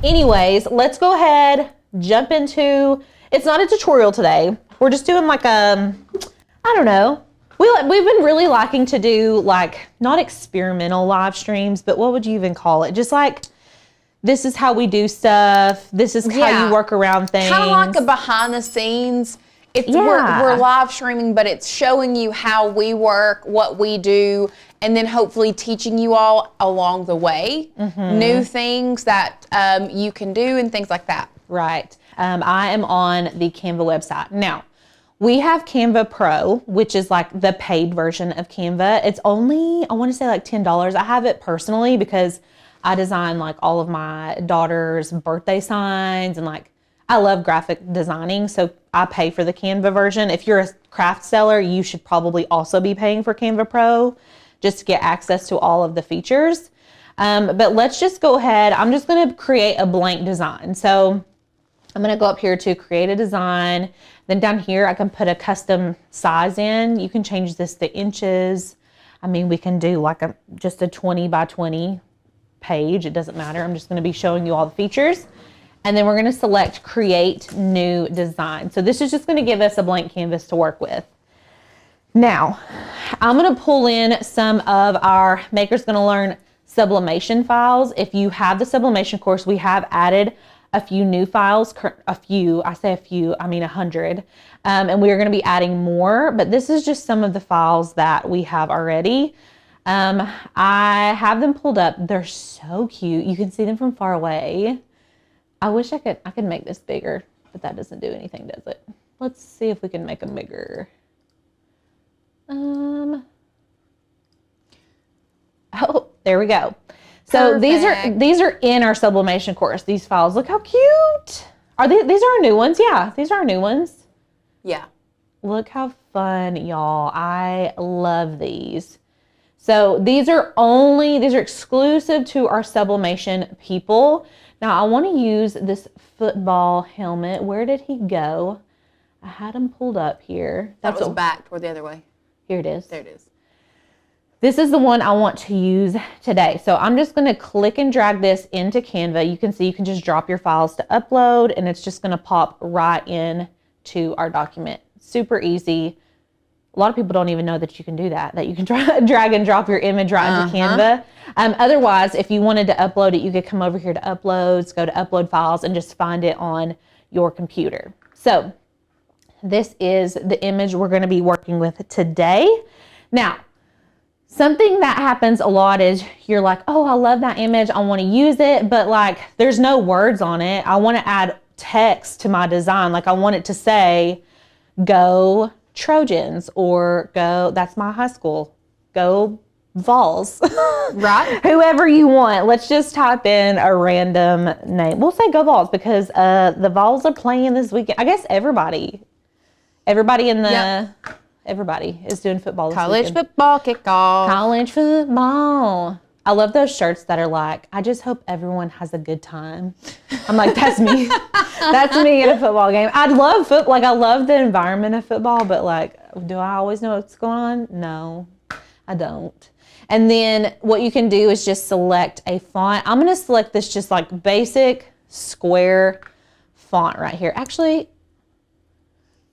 Anyways, let's go ahead, jump into, it's not a tutorial today. We're just doing like I don't know. We've been really liking to do like, not experimental live streams, but what would you even call it? Just like, this is how we do stuff. This is how you work around things. Kind of like a behind the scenes. We're live streaming, but it's showing you how we work, what we do, and then hopefully teaching you all along the way new things that you can do and things like that. Right. I am on the Canva website. Now, we have Canva Pro, which is like the paid version of Canva. It's only, I want to say like $10. I have it personally because I design like all of my daughter's birthday signs and like, I love graphic designing, so I pay for the Canva version. If you're a craft seller, you should probably also be paying for Canva Pro just to get access to all of the features. But let's just go ahead. I'm just going to create a blank design. So I'm going to go up here to create a design. Then down here, I can put a custom size in. You can change this to inches. I mean, we can do like just a 20 by 20 page. It doesn't matter. I'm just going to be showing you all the features. And then we're going to select create new design. So this is just going to give us a blank canvas to work with. Now, I'm going to pull in some of our Maker's Gonna Learn Sublimation files. If you have the Sublimation course, we have added a few new files, I say a few, I mean 100. And we are going to be adding more, but this is just some of the files that we have already. I have them pulled up. They're so cute. You can see them from far away. I wish I could make this bigger, but that doesn't do anything, does it? Let's see if we can make them bigger. Oh, there we go. So Perfect. these are in our sublimation course. These files, look how cute. These are our new ones? Yeah, these are our new ones. Yeah. Look how fun, y'all. I love these. So these are exclusive to our sublimation people. Now I want to use this football helmet. Where did he go? I had him pulled up here. That was back toward the other way. Here it is. There it is. This is the one I want to use today. So I'm just going to click and drag this into Canva. You can see you can just drop your files to upload and it's just going to pop right in to our document. Super easy. A lot of people don't even know that you can do that you can drag and drop your image right into Canva. Otherwise, if you wanted to upload it, you could come over here to uploads, go to upload files and just find it on your computer. So this is the image we're going to be working with today. Now, something that happens a lot is you're like, oh, I love that image. I want to use it, but like there's no words on it. I want to add text to my design. Like I want it to say, go Trojans, or go, that's my high school, go Vols. Right. Whoever you want. Let's just type in a random name. We'll say go Vols because the Vols are playing this weekend. I guess everybody in the, everybody is doing football this College weekend. football kickoff. College football. I love those shirts that are like, I just hope everyone has a good time. I'm like, that's me. That's me in a football game. I love I love the environment of football, but like, do I always know what's going on? No, I don't. And then what you can do is just select a font. I'm going to select this just like basic square font right here. Actually,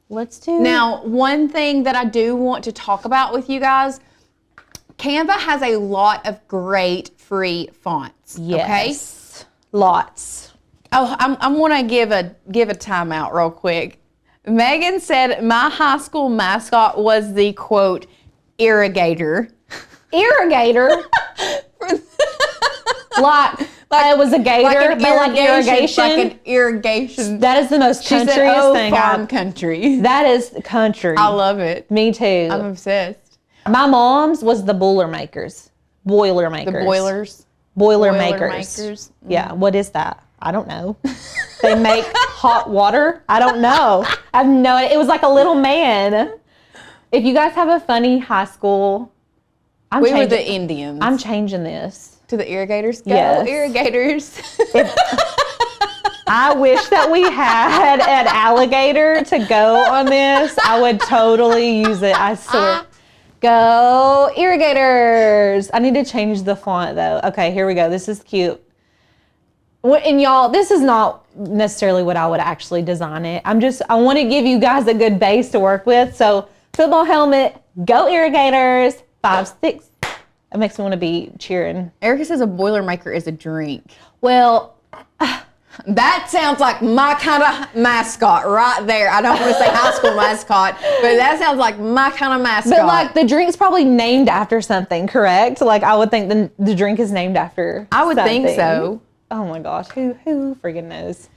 let's do. Now, one thing that I do want to talk about with you guys, Canva has a lot of great free fonts. Yes. Okay? Lots. Oh, I'm going to give a timeout real quick. Megan said my high school mascot was the quote irrigator. Irrigator? like it was a gator, but like irrigation. Like an irrigation. That is the most countryest thing. Farm country. That is country. I love it. Me too. I'm obsessed. My mom's was the Boilermakers. The boilers. Boilermakers. Mm-hmm. Yeah, what is that? I don't know. They make hot water? I don't know. I have no idea. It was like a little man. If you guys have a funny high school, we were the Indians. I'm changing this. To the irrigators? Go, yes. Irrigators. I wish that we had an alligator to go on this. I would totally use it, I swear. Go irrigators. I need to change the font though. Okay, here we go. This is cute. And y'all, this is not necessarily what I would actually design it. I want to give you guys a good base to work with. So football helmet, go Irrigators, 5-6. It makes me want to be cheering. Erica says a Boilermaker is a drink. Well, that sounds like my kind of mascot right there. I don't want to say high school mascot, but that sounds like my kind of mascot. but like the drink's probably named after something, correct? Like I would think the drink is named after I would something. think so. Oh my gosh, who freaking knows?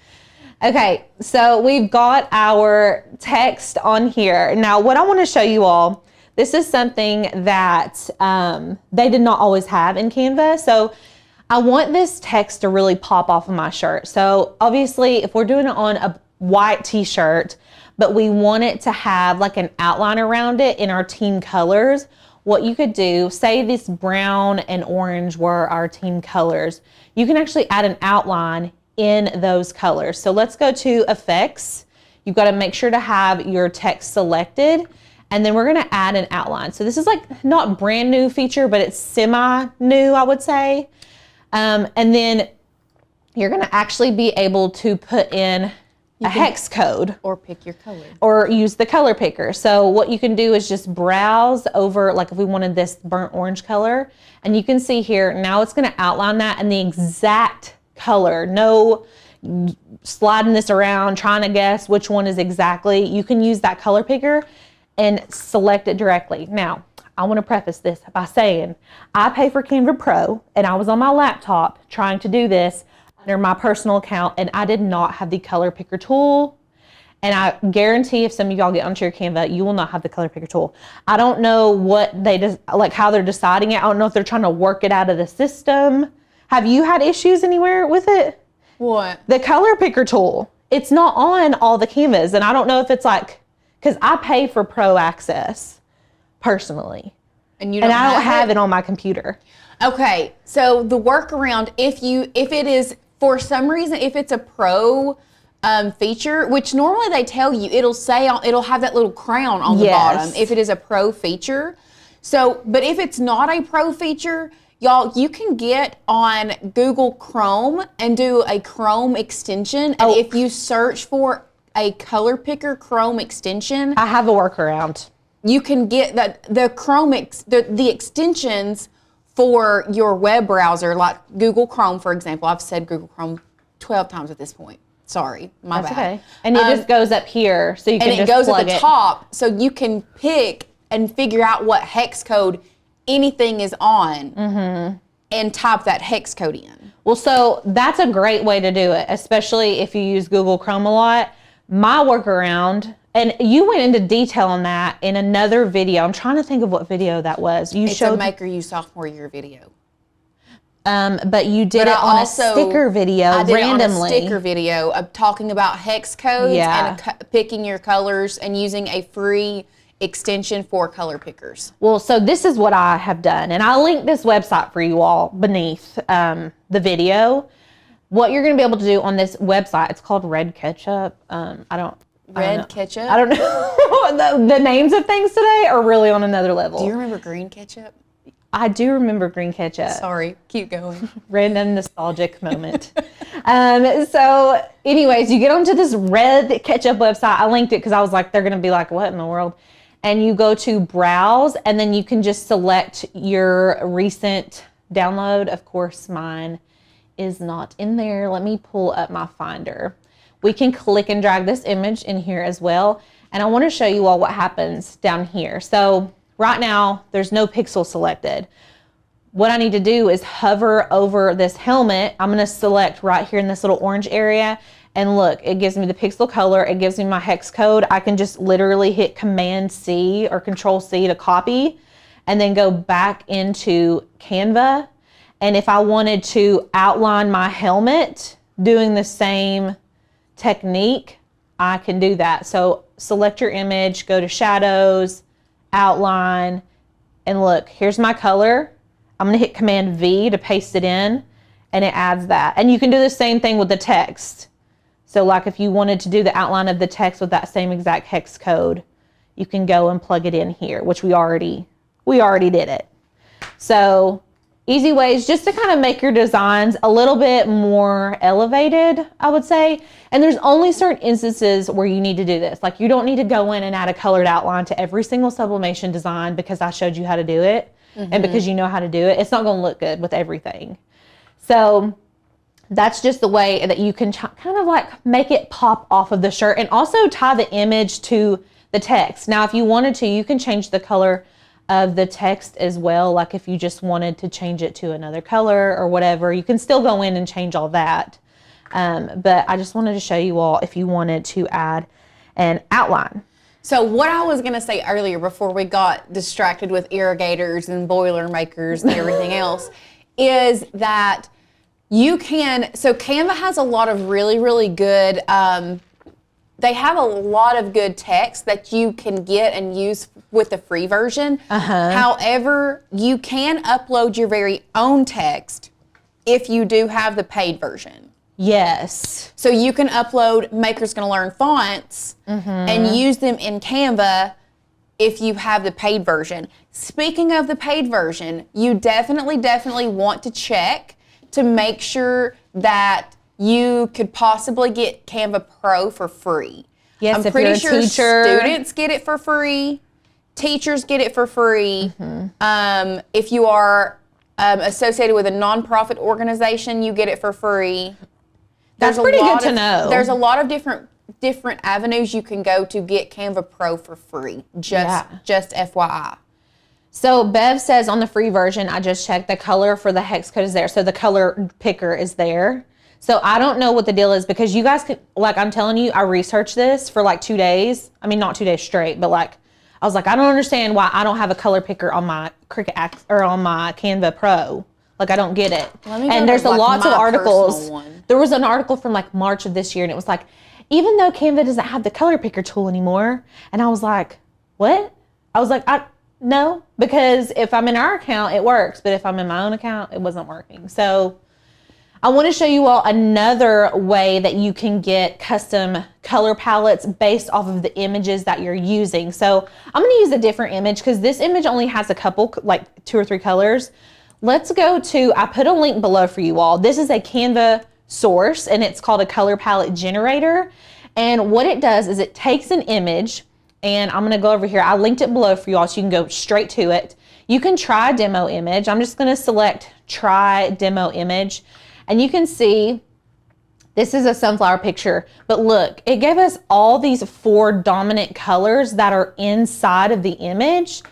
Okay, so we've got our text on here. Now, what I want to show you all, this is something that they did not always have in Canva. So I want this text to really pop off of my shirt. So obviously, if we're doing it on a white t-shirt, but we want it to have like an outline around it in our team colors, what you could do, say this brown and orange were our team colors, you can actually add an outline in those colors. So let's go to effects. You've got to make sure to have your text selected, and then we're going to add an outline. So this is like not brand new feature, but it's semi new, I would say. And then you're going to actually be able to put in a hex code. Or pick your color. Or use the color picker. So what you can do is just browse over, like if we wanted this burnt orange color, and you can see here, now it's going to outline that in the exact color. No sliding this around, trying to guess which one is exactly. You can use that color picker and select it directly. Now, I want to preface this by saying I pay for Canva Pro, and I was on my laptop trying to do this under my personal account, and I did not have the color picker tool. And I guarantee if some of y'all get onto your Canva, you will not have the color picker tool. I don't know what they like how they're deciding it. I don't know if they're trying to work it out of the system. Have you had issues anywhere with it? What? The color picker tool. It's not on all the Canvas, and I don't know if it's like, because I pay for Pro access personally, and I don't have it on my computer. Okay, so the workaround, if it is for some reason, if it's a Pro feature, which normally they tell you, it'll have that little crown on the bottom if it is a Pro feature. So, but if it's not a Pro feature, y'all, you can get on Google Chrome and do a Chrome extension, and if you search for a color picker Chrome extension, I have a workaround. You can get the Chrome the extensions for your web browser, like Google Chrome, for example. I've said Google Chrome 12 times at this point. Sorry, my bad. Okay. And it just goes up here, so you can just goes plug at the top, so you can pick and figure out what hex code anything is on, and type that hex code in. Well, so that's a great way to do it, especially if you use Google Chrome a lot. My workaround, and you went into detail on that in another video. I'm trying to think of what video that was. It's a Maker You sophomore year video. But you did it on a sticker video randomly. I did it on a sticker video of talking about hex codes and picking your colors and using a free extension for color pickers. Well, so this is what I have done, and I'll link this website for you all beneath the video. What you're going to be able to do on this website, it's called Red Ketchup. Ketchup? I don't know. the names of things today are really on another level. Do you remember green ketchup? I do remember green ketchup. Sorry, keep going. Random nostalgic moment. So anyways, you get onto this Red Ketchup website. I linked it because I was like, they're going to be like, what in the world? And you go to browse, and then you can just select your recent download. Of course, mine is not in there. Let me pull up my Finder. We can click and drag this image in here as well. And I want to show you all what happens down here. So right now, there's no pixel selected. What I need to do is hover over this helmet. I'm going to select right here in this little orange area. And look, it gives me the pixel color. It gives me my hex code. I can just literally hit Command C or Control C to copy, and then go back into Canva. And if I wanted to outline my helmet doing the same technique, I can do that. So select your image, go to shadows, outline, and look, here's my color. I'm going to hit Command V to paste it in, and it adds that. And you can do the same thing with the text. So like if you wanted to do the outline of the text with that same exact hex code, you can go and plug it in here, which we already did it. So easy ways just to kind of make your designs a little bit more elevated, I would say. And there's only certain instances where you need to do this. Like, you don't need to go in and add a colored outline to every single sublimation design because I showed you how to do it and because you know how to do it. It's not going to look good with everything. So that's just the way that you can kind of like make it pop off of the shirt, and also tie the image to the text. Now, if you wanted to, you can change the color of the text as well. Like if you just wanted to change it to another color or whatever, you can still go in and change all that. But I just wanted to show you all if you wanted to add an outline. So what I was going to say earlier before we got distracted with irrigators and boiler makers and everything else is that you can, so Canva has a lot of really, really good, they have a lot of good text that you can get and use with the free version. However, you can upload your very own text if you do have the paid version. Yes. So you can upload Maker's Gonna Learn fonts and use them in Canva if you have the paid version. Speaking of the paid version, you definitely want to check to make sure that you could possibly get Canva Pro for free. Yes, I'm pretty sure students get it for free, teachers get it for free. If you are associated with a nonprofit organization, you get it for free. That's pretty good to know. There's a lot of different avenues you can go to get Canva Pro for free. Just FYI. So Bev says on the free version, I just checked, the color for the hex code is there. So the color picker is there. So I don't know what the deal is, because you guys could, like I'm telling you, I researched this for like 2 days. I mean, not 2 days straight, but like, I was like, I don't understand why I don't have a color picker on my Cricut or on my Canva Pro. Like, I don't get it. And there's lots of articles. There was an article from like March of this year, and it was like, even though Canva doesn't have the color picker tool anymore. And I was like, what? I was like, no, because if I'm in our account, it works. But if I'm in my own account, it wasn't working. So I want to show you all another way that you can get custom color palettes based off of the images that you're using. So I'm going to use a different image because this image only has a couple, like 2 or 3 colors. Let's go to, I put a link below for you all. This is a Canva source, and it's called a color palette generator. And what it does is it takes an image, and I'm going to go over here. I linked it below for you all so you can go straight to it. You can try a demo image. I'm just going to select try demo image. And you can see this is a sunflower picture, but look, it gave us all these 4 dominant colors that are inside of the image.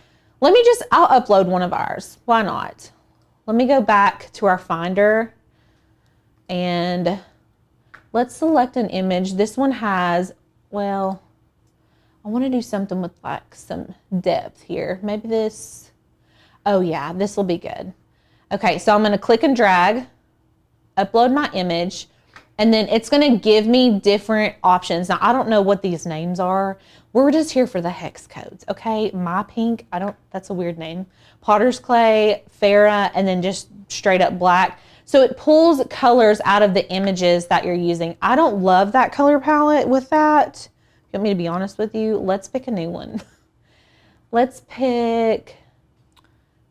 I'll upload one of ours. Why not? Let me go back to our Finder and let's select an image. This one has, well, I want to do something with like some depth here. Maybe this, oh yeah, this will be good. Okay, so I'm going to click and drag, upload my image, and then it's going to give me different options. Now, I don't know what these names are. We're just here for the hex codes, okay? My pink, that's a weird name. Potter's clay, Farah, and then just straight up black. So it pulls colors out of the images that you're using. I don't love that color palette with that. If you want me to be honest with you, let's pick a new one. Let's pick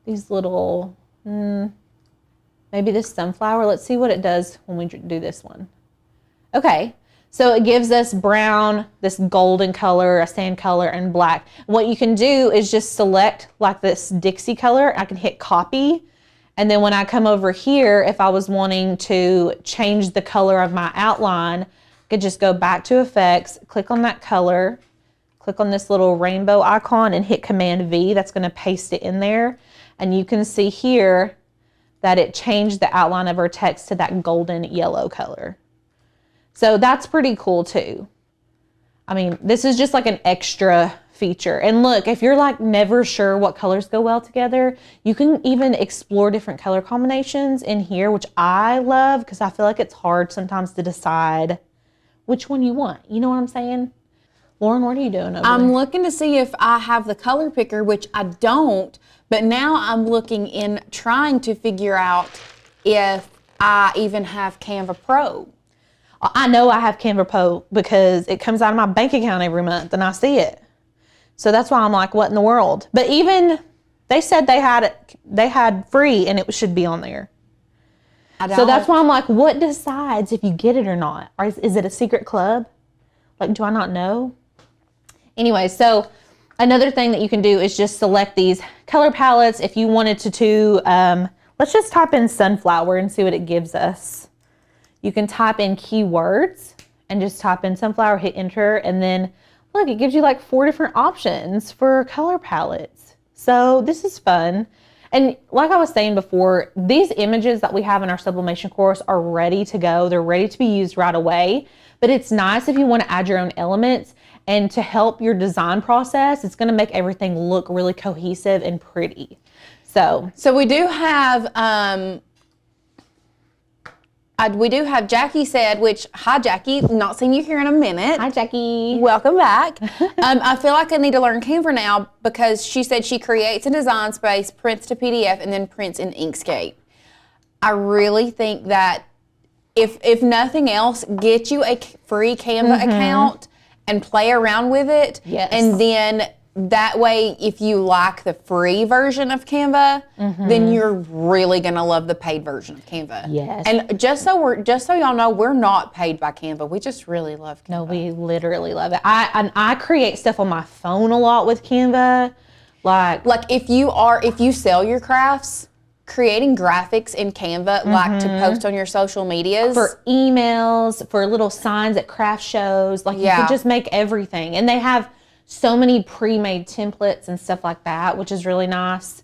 these little, maybe this sunflower. Let's see what it does when we do this one. Okay, so it gives us brown, this golden color, a sand color, and black. What you can do is just select like this Dixie color. I can hit copy. And then when I come over here, if I was wanting to change the color of my outline, I could just go back to effects, click on that color, click on this little rainbow icon and hit Command V. That's going to paste it in there. And you can see here that it changed the outline of our text to that golden yellow color. So that's pretty cool too. I mean, this is just like an extra feature. And look, if you're like never sure what colors go well together, you can even explore different color combinations in here, which I love because I feel like it's hard sometimes to decide which one you want. You know what I'm saying? Lauren, what are you doing over I'm there? looking to see if I have the color picker, which I don't, but now I'm looking in trying to figure out if I even have Canva Pro. I know I have Canva Pro because it comes out of my bank account every month and I see it. So that's why I'm like, what in the world? But even They said they had free and it should be on there. So that's why I'm like, what decides if you get it or not? Or is it a secret club? Like, do I not know? Anyway, so another thing that you can do is just select these color palettes. If you wanted to let's just type in sunflower and see what it gives us. You can type in keywords and just type in sunflower, hit enter, and then look, it gives you like 4 different options for color palettes. So this is fun. And like I was saying before, these images that we have in our sublimation course are ready to go. They're ready to be used right away. But it's nice if you want to add your own elements, and to help your design process, it's going to make everything look really cohesive and pretty. So we do have Jackie said, which, hi Jackie, not seen you here in a minute. Hi Jackie. Welcome back. I feel like I need to learn Canva now, because she said she creates a design space, prints to PDF, and then prints in Inkscape. I really think that if nothing else, get you a free Canva account and play around with it. Yes. And then that way, if you like the free version of Canva, then you're really gonna love the paid version of Canva. Yes. And just so y'all know, we're not paid by Canva. We just really love Canva. No, we literally love it. I create stuff on my phone a lot with Canva. Like if you sell your crafts, creating graphics in Canva, like to post on your social medias. For emails, for little signs at craft shows. Like you can just make everything. And they have so many pre-made templates and stuff like that, which is really nice.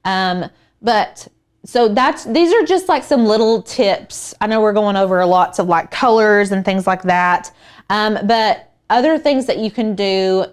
But so these are just like some little tips. I know we're going over lots of like colors and things like that. But other things that you can do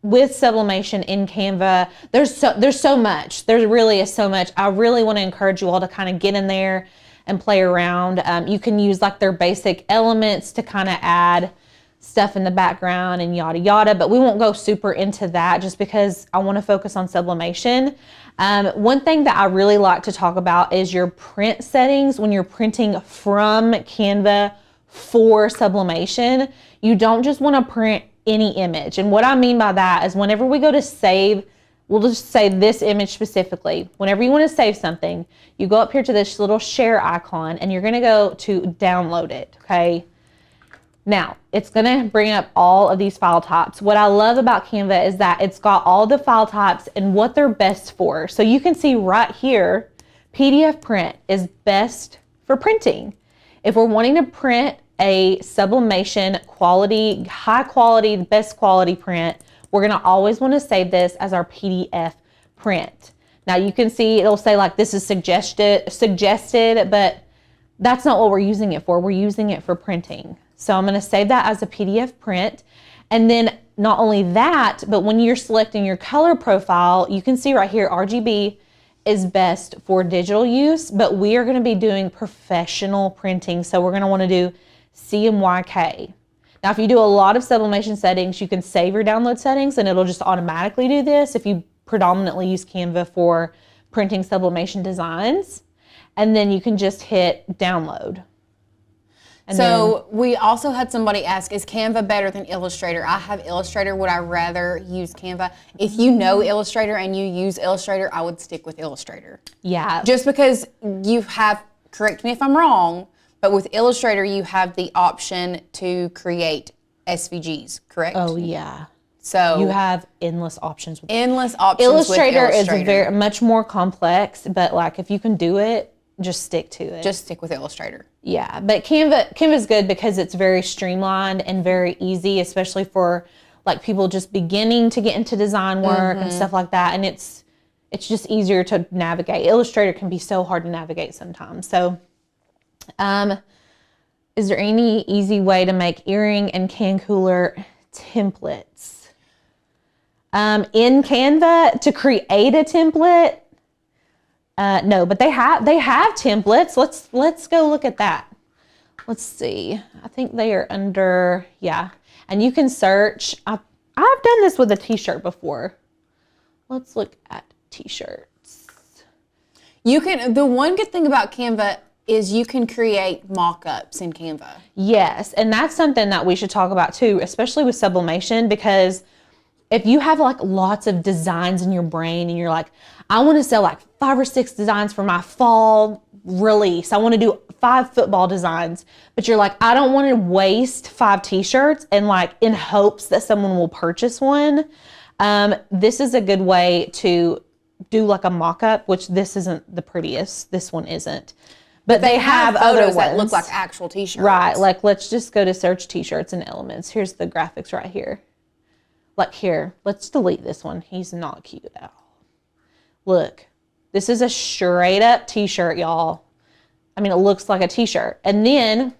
with sublimation in Canva, there's so much. There really is so much. I really want to encourage you all to kind of get in there and play around. You can use like their basic elements to kind of add stuff in the background and yada yada, but we won't go super into that just because I want to focus on sublimation. One thing that I really like to talk about is your print settings when you're printing from Canva for sublimation. You don't just want to print any image. And what I mean by that is whenever we go to save, we'll just say this image specifically. Whenever you want to save something, you go up here to this little share icon and you're going to go to download it, okay? Now, it's going to bring up all of these file types. What I love about Canva is that it's got all the file types and what they're best for. So you can see right here, PDF print is best for printing. If we're wanting to print a sublimation quality, high quality, best quality print, we're going to always want to save this as our PDF print. Now you can see it'll say like this is suggested, but that's not what we're using it for. We're using it for printing. So I'm going to save that as a PDF print. And then not only that, but when you're selecting your color profile, you can see right here, RGB is best for digital use, but we are going to be doing professional printing. So we're going to want to do CMYK. Now, if you do a lot of sublimation settings, you can save your download settings and it'll just automatically do this if you predominantly use Canva for printing sublimation designs. And then you can just hit download. And so we also had somebody ask, is Canva better than Illustrator? I have Illustrator. Would I rather use Canva? If you know Illustrator and you use Illustrator, I would stick with Illustrator. Yeah. Just because you have, correct me if I'm wrong, but with Illustrator, you have the option to create SVGs, correct? Oh, yeah. So you have endless options. Illustrator is very much more complex, but like if you can do it, just stick to it. Just stick with Illustrator. Yeah, but Canva is good because it's very streamlined and very easy, especially for like people just beginning to get into design work and stuff like that. And it's just easier to navigate. Illustrator can be so hard to navigate sometimes. So, is there any easy way to make earring and can cooler templates? In Canva to create a template? No, but they have templates. Let's go look at that. Let's see. I think they are under, yeah. And you can search. I've done this with a t-shirt before. Let's look at t-shirts. You can, the one good thing about Canva is you can create mock-ups in Canva. Yes, and that's something that we should talk about too, especially with sublimation, because if you have like lots of designs in your brain and you're like, I want to sell like 5 or 6 designs for my fall release. I want to do 5 football designs, but you're like, I don't want to waste 5 t-shirts and like in hopes that someone will purchase one. This is a good way to do like a mock-up, which this isn't the prettiest. This one isn't. But they have other ones that look like actual t-shirts. Right. Like, let's just go to search t-shirts and elements. Here's the graphics right here. Like here, let's delete this one. He's not cute at all. Look, this is a straight up t-shirt, y'all. I mean, it looks like a t-shirt. And then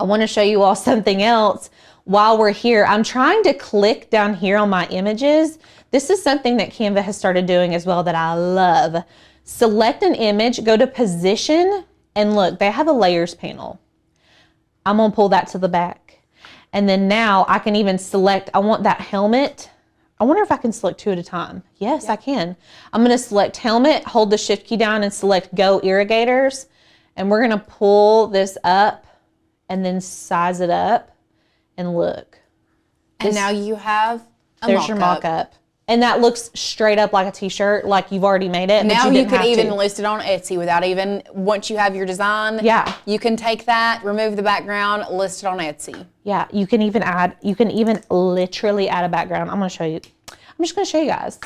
I want to show you all something else while we're here. I'm trying to click down here on my images. This is something that Canva has started doing as well that I love. Select an image, go to position, and look, they have a layers panel. I'm gonna pull that to the back. And then now I can even select, I want that helmet. I wonder if I can select 2 at a time. Yes, I can. I'm gonna select helmet, hold the shift key down and select go irrigators. And we're gonna pull this up and then size it up and look. And now you have a there's your mock-up. And that looks straight up like a t-shirt, like you've already made it. Now you could even list it on Etsy without even, once you have your design, you can take that, remove the background, list it on Etsy. Yeah, you can even literally add a background. I'm gonna show you. I'm just gonna show you guys.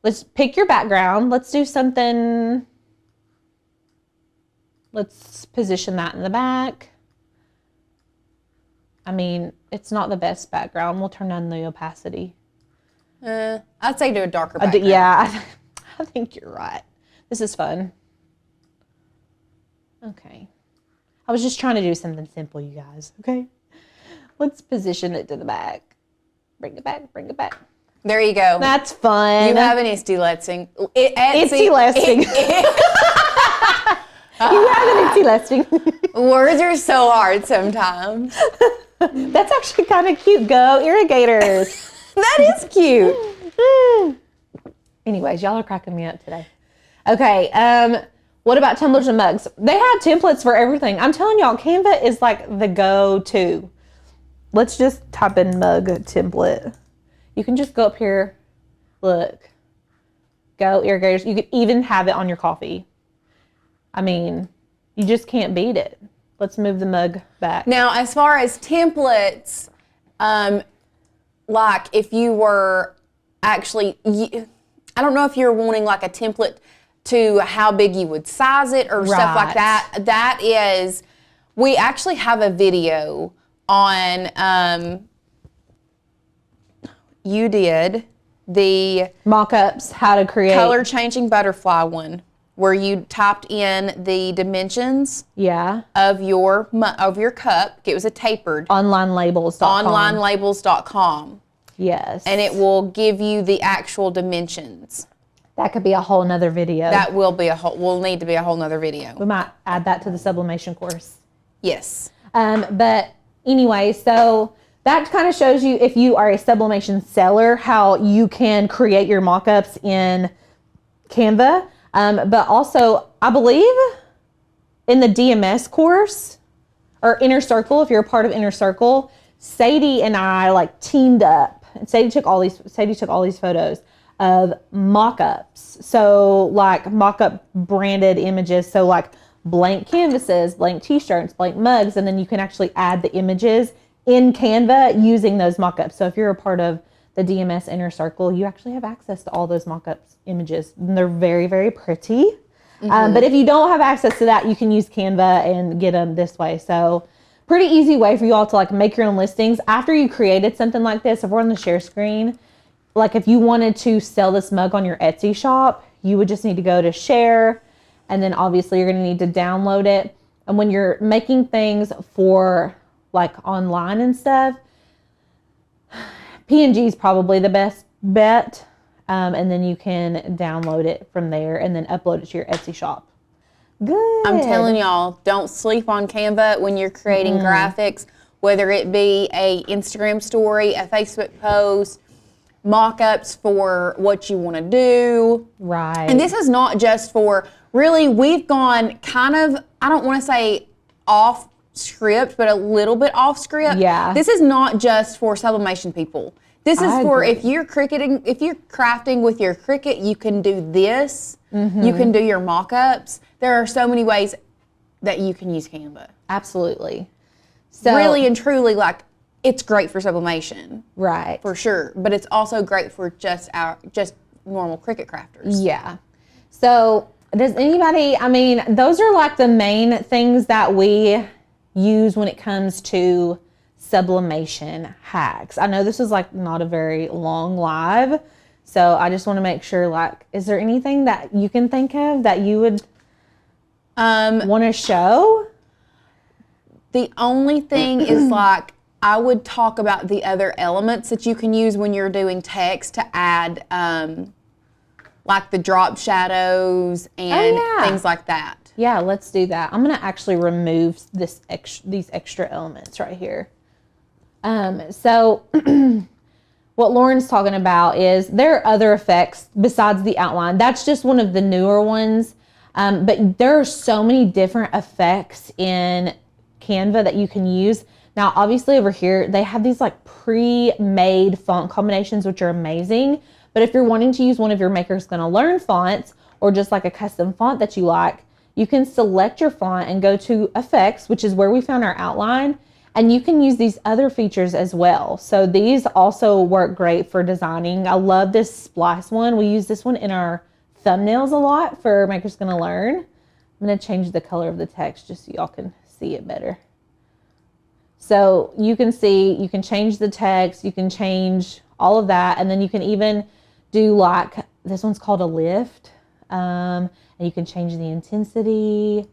Let's pick your background. Let's do something. Let's position that in the back. I mean, it's not the best background. We'll turn on the opacity. I'd say do a darker background. Yeah, I think you're right. This is fun. Okay. I was just trying to do something simple, you guys. Okay. Let's position it to the back. Bring it back, bring it back. There you go. That's fun. You have an Etsy listing. Etsy listing. You have an Etsy listing. Words are so hard sometimes. That's actually kind of cute. Go irrigators. That is cute. Anyways, y'all are cracking me up today. Okay, what about tumblers and mugs? They have templates for everything. I'm telling y'all, Canva is like the go-to. Let's just type in mug template. You can just go up here, look, go irrigators. You could even have it on your coffee. I mean, you just can't beat it. Let's move the mug back. Now, as far as templates, like if you were actually, I don't know if you're wanting like a template to how big you would size it or stuff like that. That is, we actually have a video on, you did the mock-ups, how to create color changing butterfly one, where you typed in the dimensions of your cup. It was a tapered. Onlinelabels.com. Onlinelabels.com. Yes. And it will give you the actual dimensions. That could be a whole nother video. That will need to be a whole nother video. We might add that to the sublimation course. Yes. But anyway, so that kind of shows you, if you are a sublimation seller, how you can create your mock-ups in Canva. But also, I believe in the DMS course, or Inner Circle, if you're a part of Inner Circle, Sadie and I like teamed up. And Sadie took all these photos of mock-ups. So like mock-up branded images. So like blank canvases, blank t-shirts, blank mugs, and then you can actually add the images in Canva using those mock-ups. So if you're a part of the DMS Inner Circle, you actually have access to all those mock-ups images. And they're very, very pretty. But if you don't have access to that, you can use Canva and get them this way. So pretty easy way for you all to like make your own listings. After you created something like this, if we're on the share screen, like if you wanted to sell this mug on your Etsy shop, you would just need to go to share, and then obviously you're going to need to download it. And when you're making things for like online and stuff, PNG is probably the best bet. And then you can download it from there and then upload it to your Etsy shop. Good. I'm telling y'all, don't sleep on Canva when you're creating graphics, whether it be a Instagram story, a Facebook post, mock-ups for what you want to do. Right. And this is not just for, really, we've gone kind of, I don't want to say off script, but a little bit off script. Yeah. This is not just for sublimation people. This is for if you're crafting with your Cricut, you can do this. You can do your mock-ups. There are so many ways that you can use Canva. Absolutely. So really and truly, like, it's great for sublimation. Right. For sure. But it's also great for just normal Cricut crafters. Yeah. So does anybody, I mean, those are like the main things that we use when it comes to sublimation hacks. I know this is like not a very long live, so I just want to make sure, like, is there anything that you can think of that you would want to show? The only thing is, like, I would talk about the other elements that you can use when you're doing text to add, like the drop shadows and things like that. Yeah, let's do that. I'm going to actually remove these extra elements right here. So what Lauren's talking about is there are other effects besides the outline. That's just one of the newer ones. But there are so many different effects in Canva that you can use. Now, obviously over here, they have these like pre-made font combinations, which are amazing. But if you're wanting to use one of your Maker's Gonna Learn fonts or just like a custom font that you like, you can select your font and go to effects, which is where we found our outline. And you can use these other features as well. So these also work great for designing. I love this splice one. We use this one in our thumbnails a lot for Maker's Gonna Learn. I'm gonna change the color of the text just so y'all can see it better. So you can see, you can change the text, you can change all of that, and then you can even do like, this one's called a lift, and you can change the intensity.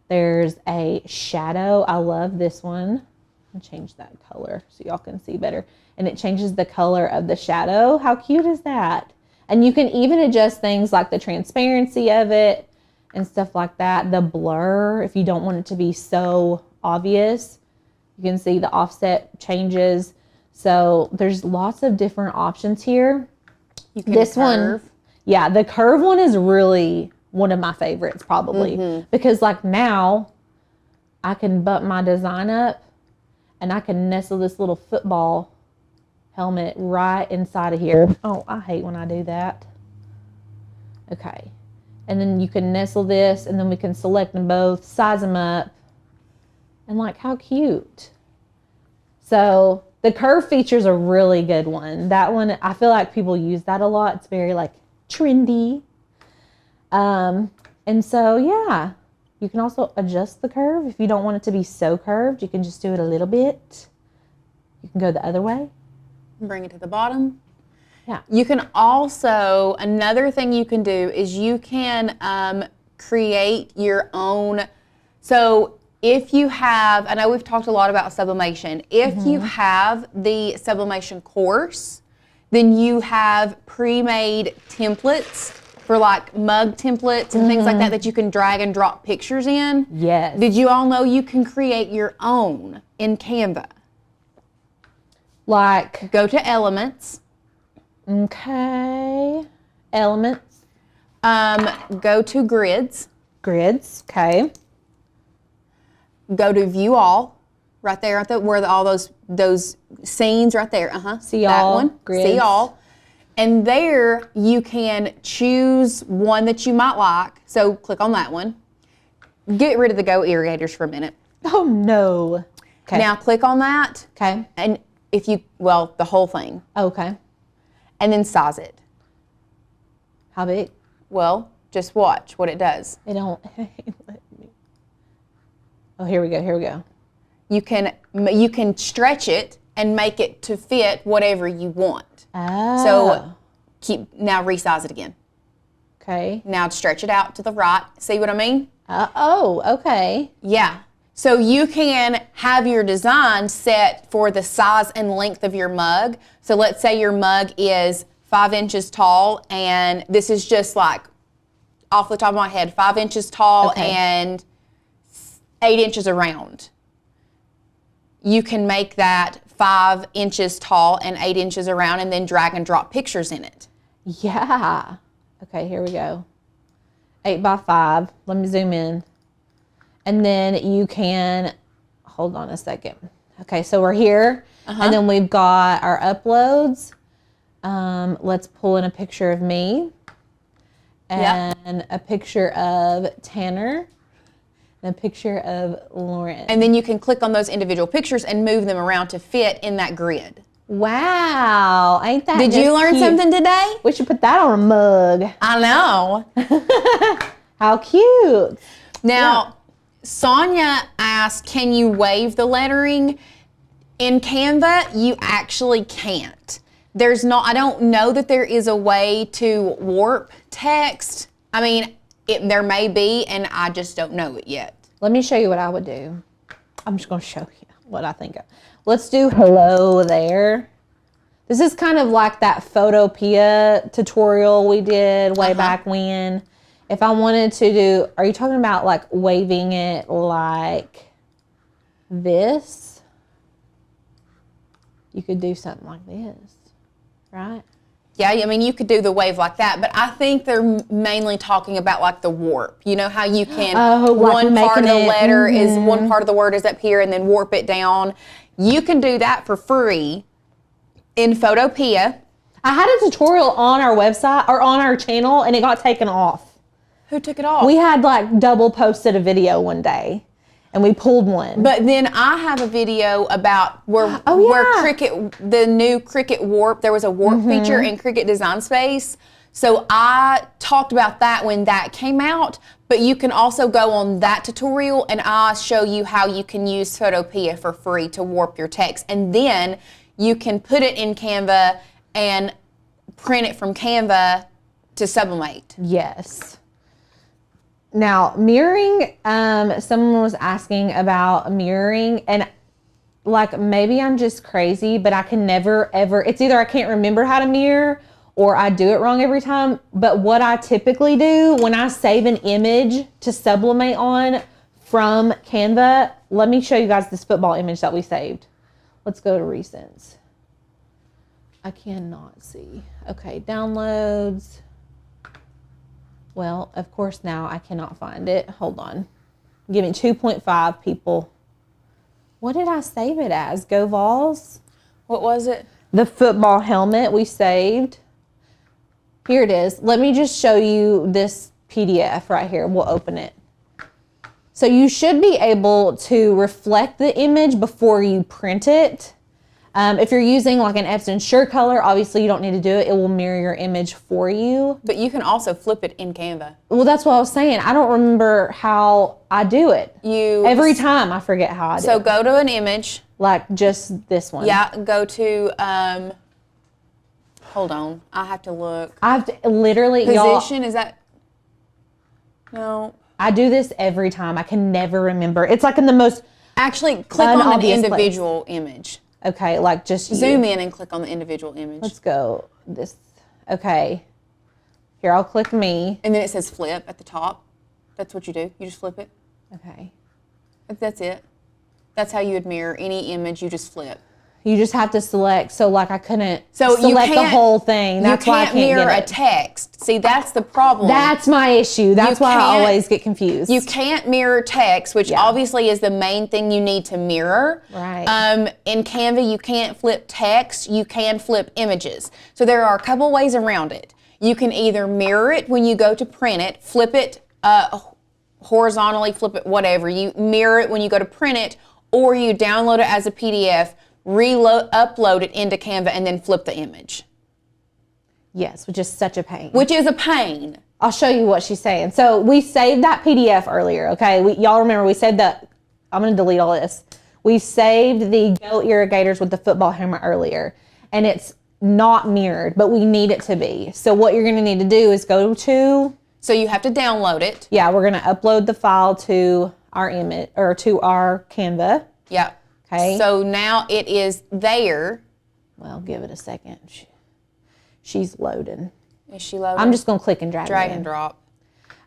There's a shadow. I love this one. I'll change that color so y'all can see better. And it changes the color of the shadow. How cute is that? And you can even adjust things like the transparency of it and stuff like that. The blur, if you don't want it to be so obvious. You can see the offset changes. So there's lots of different options here. You can this curve. One, yeah, the curve one is really one of my favorites probably, because like now I can bump my design up and I can nestle this little football helmet right inside of here. Oh, I hate when I do that. Okay. And then you can nestle this and then we can select them both, size them up, and like how cute. So the curve feature is a really good one. That one, I feel like people use that a lot. It's very like trendy. And so, yeah, you can also adjust the curve. If you don't want it to be so curved, you can just do it a little bit. You can go the other way. Bring it to the bottom. Yeah. You can also, another thing you can do is you can create your own, so if you have, I know we've talked a lot about sublimation. If you have the sublimation course, then you have pre-made templates for like mug templates and things like that that you can drag and drop pictures in. Yes. Did you all know you can create your own in Canva? Like, Go to Elements. okay, elements, Go to Grids. grids, okay. Go to View All, right there at where all those scenes right there. See that all, one. grids. See all. And there you can choose one that you might like. So click on that one. Get rid of the Go irrigators for a minute. Oh no. Okay. Now click on that. Okay. And if you, well, the whole thing. Okay. And then size it. How big? Well, just watch what it does. It don't let me. Oh, here we go. Here we go. You can stretch it and make it to fit whatever you want. Oh. So now resize it again. Okay. Now stretch it out to the right. See what I mean? Oh, okay. Yeah. So you can have your design set for the size and length of your mug. So let's say your mug is 5 inches tall, and this is just like off the top of my head, 5 inches tall and 8 inches around. You can make that 5 inches tall and 8 inches around and then drag and drop pictures in it. Yeah. Okay, here we go. 8 by 5. Let me zoom in. And then you can, hold on a second. Okay, so we're here, and then we've got our uploads. Let's pull in a picture of me and a picture of Tanner and a picture of Lauren. And then you can click on those individual pictures and move them around to fit in that grid. Wow, ain't that Did you learn cute? something today? We should put that on a mug. I know. How cute. Now, Sonia asked, can you wave the lettering? In Canva, you actually can't. There's not, I don't know that there is a way to warp text. I mean, there may be, and I just don't know it yet. Let me show you what I would do. I'm just going to show you what I think of. Let's do hello there. This is kind of like that Photopea tutorial we did way back when. If I wanted to do, are you talking about like waving it like this? You could do something like this, right? Yeah, I mean, you could do the wave like that, but I think they're mainly talking about like the warp. You know how you can, one part of the letter is, one part of the word is up here and then warp it down. You can do that for free in Photopea. I had a tutorial on our website or on our channel and it got taken off. Who took it off? We had like double posted a video one day and we pulled one. But then I have a video about where Cricut, the new Cricut warp, there was a warp feature in Cricut Design Space. So I talked about that when that came out, but you can also go on that tutorial and I'll show you how you can use Photopea for free to warp your text. And then you can put it in Canva and print it from Canva to sublimate. Yes. Now, mirroring, someone was asking about mirroring, and like maybe I'm just crazy, but I can never ever, it's either I can't remember how to mirror or I do it wrong every time. But what I typically do when I save an image to sublimate on from Canva, let me show you guys this football image that we saved. Let's go to recents. I cannot see. Okay, downloads. Well, of course now I cannot find it. Hold on. Give me 2.5 people. What did I save it as? Go Vols? What was it? The football helmet we saved. Here it is. Let me just show you this PDF right here. We'll open it. So you should be able to reflect the image before you print it. If you're using like an Epson SureColor, obviously you don't need to do it. It will mirror your image for you. But you can also flip it in Canva. Well, that's what I was saying. I don't remember how I do it. Every time I forget how I do it. So go to an image. Like just this one. Yeah, go to, hold on. I have to look. I have to literally, Position, is that, no. I do this every time. I can never remember. It's like in the most Actually, click on an individual image. Okay, like just zoom in and click on the individual image. Let's go this. Okay. Here, I'll click me. And then it says flip at the top. That's what you do. You just flip it. Okay. That's it. That's how you would mirror any image. You just flip. You just have to select. So like I couldn't select the whole thing. That's why I can't mirror get it. a text. See, that's the problem. That's my issue. That's why I always get confused. You can't mirror text, which obviously is the main thing you need to mirror. Right. In Canva, you can't flip text. You can flip images. So there are a couple ways around it. You can either mirror it when you go to print it, flip it horizontally, flip it, whatever. You mirror it when you go to print it, or you download it as a PDF, upload it into Canva, and then flip the image. Yes, which is such a pain. Which is a pain. I'll show you what she's saying. So we saved that PDF earlier, okay? Y'all remember we said that, I'm gonna delete all this. We saved the goat irrigators with the football helmet earlier, and it's not mirrored, but we need it to be. So what you're gonna need to do is go to... So you have to download it. Yeah, we're gonna upload the file to our image, or to our Canva. Yeah. Okay. So now it is there. Well, give it a second. She's loading. Is she loading? I'm just going to click and drag it in. Drag and drop.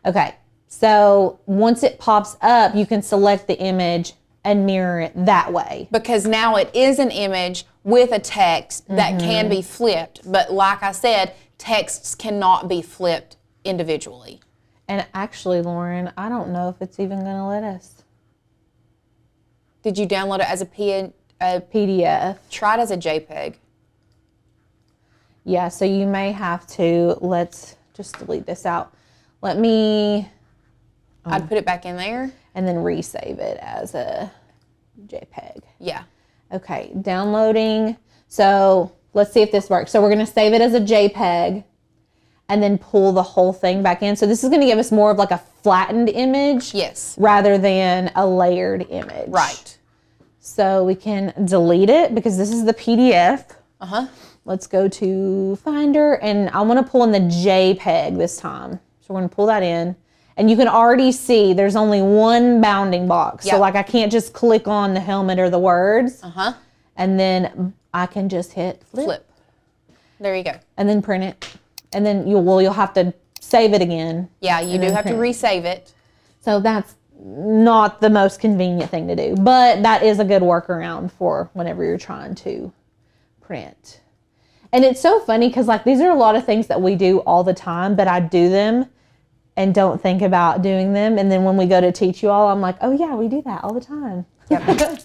Okay. So once it pops up, you can select the image and mirror it that way. Because now it is an image with a text that can be flipped. But like I said, texts cannot be flipped individually. And actually, Lauren, I don't know if it's even going to let us. Did you download it as a PDF? Try it as a JPEG. Yeah, so you may have to, let's just delete this out. Let me... I'd put it back in there. And then resave it as a JPEG. Yeah. Okay, downloading. So let's see if this works. So we're going to save it as a JPEG and then pull the whole thing back in. So this is going to give us more of like a flattened image. Yes. Rather than a layered image. Right. So we can delete it because this is the PDF. Uh-huh. Let's go to Finder, and I want to pull in the JPEG this time. So we're going to pull that in. And you can already see there's only one bounding box. Yep. So like I can't just click on the helmet or the words. Uh-huh. And then I can just hit flip. There you go. And then print it. And then you'll have to save it again. Yeah, you do have to resave it. So that's not the most convenient thing to do, but that is a good workaround for whenever you're trying to print. And it's so funny because like these are a lot of things that we do all the time, but I do them and don't think about doing them. And then when we go to teach you all, I'm like, oh yeah, we do that all the time. Yep.